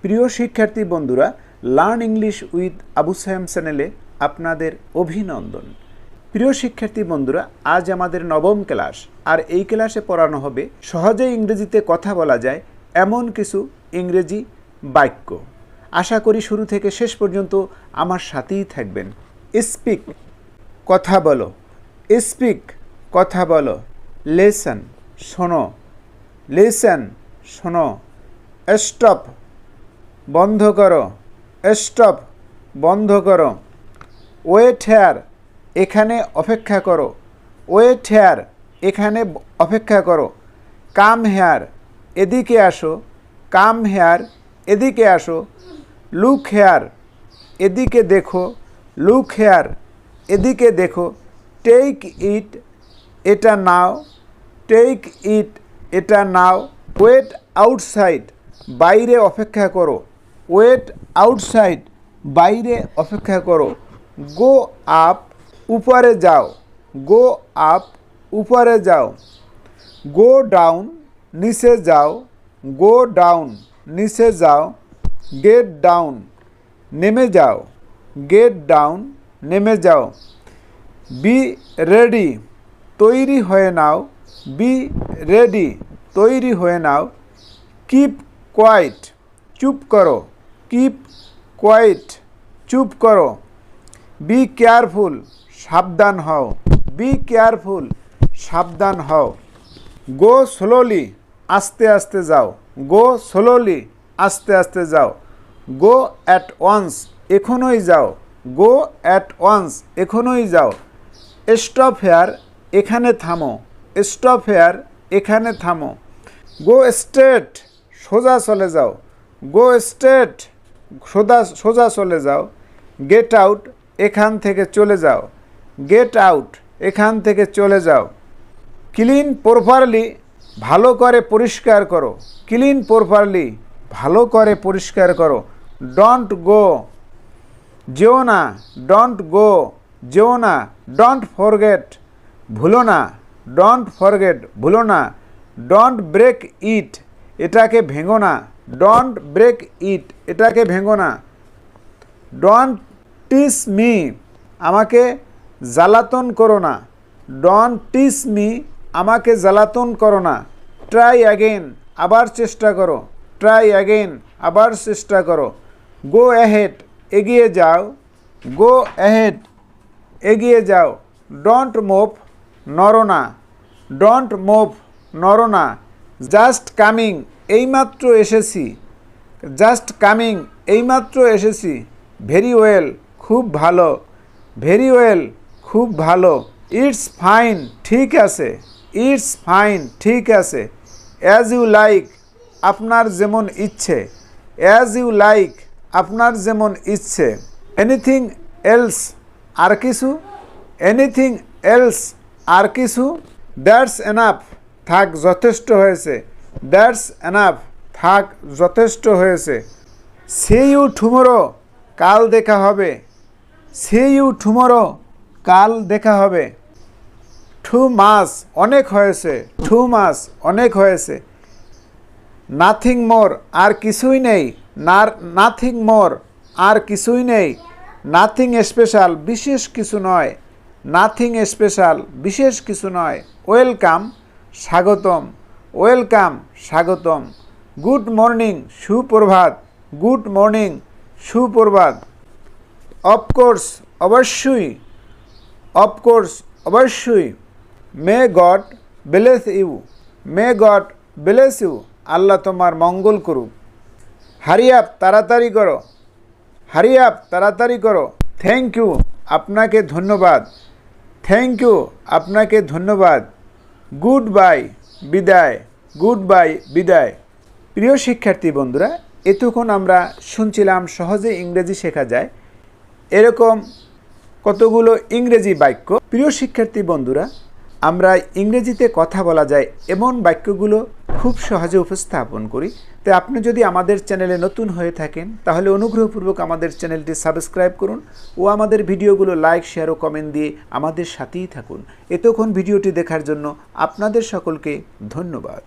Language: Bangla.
প্রিয় শিক্ষার্থী বন্ধুরা, learn English with Abu Sayem চ্যানেলে আপনাদের অভিনন্দন। প্রিয় শিক্ষার্থী বন্ধুরা, আজ আমাদের নবম ক্লাস, আর এই ক্লাসে পড়ানো হবে সহজে ইংরেজিতে কথা বলা যায় এমন কিছু ইংরেজি বাক্য। আশা করি শুরু থেকে শেষ পর্যন্ত আমার সাথেই থাকবেন। স্পিক কথা বলো, স্পিক কথা বলো। লিসেন শোনো, লিসেন শোনো। স্টপ বন্ধ করো, স্টপ বন্ধ করো। ওয়েট হেয়ার এখানে অপেক্ষা করো, ওয়েট হেয়ার এখানে অপেক্ষা করো। কাম হেয়ার এদিকে আসো, কাম হেয়ার এদিকে আসো। লুক হেয়ার এদিকে দেখো, লুক হেয়ার এদিকে দেখো। টেক ইট এটা নাও, টেক ইট এটা নাও। ওয়েট আউটসাইড বাইরে অপেক্ষা করো, ওয়েট আউটসাইড বাইরে অপেক্ষা করো। গো আপ উপরে যাও, গো আপ উপরে যাও। গো ডাউন নিচে যাও, গো ডাউন নিচে যাও। গেট ডাউন নেমে যাও, গেট ডাউন নেমে যাও। বি রেডি তৈরি হয়ে নাও, বি রেডি তৈরি হয়ে নাও। কিপ কোয়াইট চুপ করো, কিপ কোয়াইট চুপ করো। বি কেয়ারফুল সাবধান হও, বি কেয়ারফুল সাবধান হও। গো স্লোলি আস্তে আস্তে যাও, গো স্লোলি আস্তে আস্তে যাও। গো অ্যাট ওয়ান্স এখনই যাও, গো অ্যাট ওয়ান্স এখনই যাও। স্টপ হেয়ার এখানে থামো, স্টপ হেয়ার এখানে থামো। গো স্ট্রেট সোজা চলে যাও, গো স্ট্রেট সোজা চলে যাও। গেট আউট এখান থেকে চলে যাও, গেট আউট এখান থেকে চলে যাও। ক্লিন প্রপারলি ভালো করে পরিষ্কার করো, ক্লিন প্রপারলি ভালো করে পরিষ্কার করো। ডোন্ট গো যেও না, ডোন্ট গো যেও না। ডোন্ট ফরগেট ভুলো না, ডোন্ট ফরগেট ভুলো না। ডোন্ট ব্রেক ইট এটাকে ভেঙো না, ডোন্ট ব্রেক ইট এটাকে ভেঙো না। ডোন্ট টিস মি আমাকে জ্বালাতন করো না, ডোন্ট টিস মি আমাকে জ্বালাতন করো না। ট্রাই অ্যাগেন আবার চেষ্টা করো, ট্রাই অ্যাগেন আবার চেষ্টা করো। গো অ্যাহেড এগিয়ে যাও, গো অ্যাহেড এগিয়ে যাও। ডোন্ট মুভ নড়ো না, ডোন্ট মুভ নড়ো না। জাস্ট কামিং এইমাত্র এসেছি, জাস্ট কামিং এইমাত্র এসেছি। ভেরি ওয়েল খুব ভালো, ভেরি ওয়েল খুব ভালো। ইটস ফাইন ঠিক আছে, ইটস ফাইন ঠিক আছে। অ্যাজ ইউ লাইক আপনার যেমন ইচ্ছে, অ্যাজ ইউ লাইক আপনার যেমন ইচ্ছে। এনিথিং এলস আর কিছু, এনিথিং এলস আর কিছু। দ্যাটস এনাফ থাক যথেষ্ট হয়েছে, দ্যাটস এনাফ থাক যথেষ্ট হয়েছে। সি ইউ টুমরো কাল দেখা হবে, সি ইউ টুমরো কাল দেখা হবে। টু মাস অনেক হয়েছে, টু মাস অনেক হয়েছে। নাথিং মোর আর কিছুই নেই, নাথিং মোর আর কিছুই নেই। নাথিং স্পেশাল বিশেষ কিছু নয়, নাথিং স্পেশাল বিশেষ কিছু নয়। ওয়েলকাম স্বাগতম, ওয়েলকাম স্বাগতম। গুড মর্নিং সুপ্রভাত, গুড মর্নিং সুপ্রভাত। অফকোর্স অবশ্যই, অফকোর্স অবশ্যই। May God bless you, may God bless you Allah তোমার মঙ্গল করুক। হারি আপ তাড়াতাড়ি করো, হারি আপ তাড়াতাড়ি করো। থ্যাংক ইউ আপনাকে ধন্যবাদ, থ্যাংক ইউ আপনাকে ধন্যবাদ। গুড বাই বিদায়, গুড বাই বিদায়। প্রিয় শিক্ষার্থী বন্ধুরা, এতক্ষণ আমরা শুনছিলাম সহজে ইংরেজি শেখা যায় এরকম কতগুলো ইংরেজি বাক্য। প্রিয় শিক্ষার্থী বন্ধুরা, আমরা ইংরেজিতে কথা বলা যায় এমন বাক্যগুলো খুব সহজে উপস্থাপন করি। তাই আপনি যদি আমাদের চ্যানেলে নতুন হয়ে থাকেন তাহলে অনুগ্রহপূর্বক আমাদের চ্যানেলটি সাবস্ক্রাইব করুন ও আমাদের ভিডিওগুলো লাইক, শেয়ার ও কমেন্ট দিয়ে আমাদের সাথেই থাকুন। এতক্ষণ ভিডিওটি দেখার জন্য আপনাদের সকলকে ধন্যবাদ।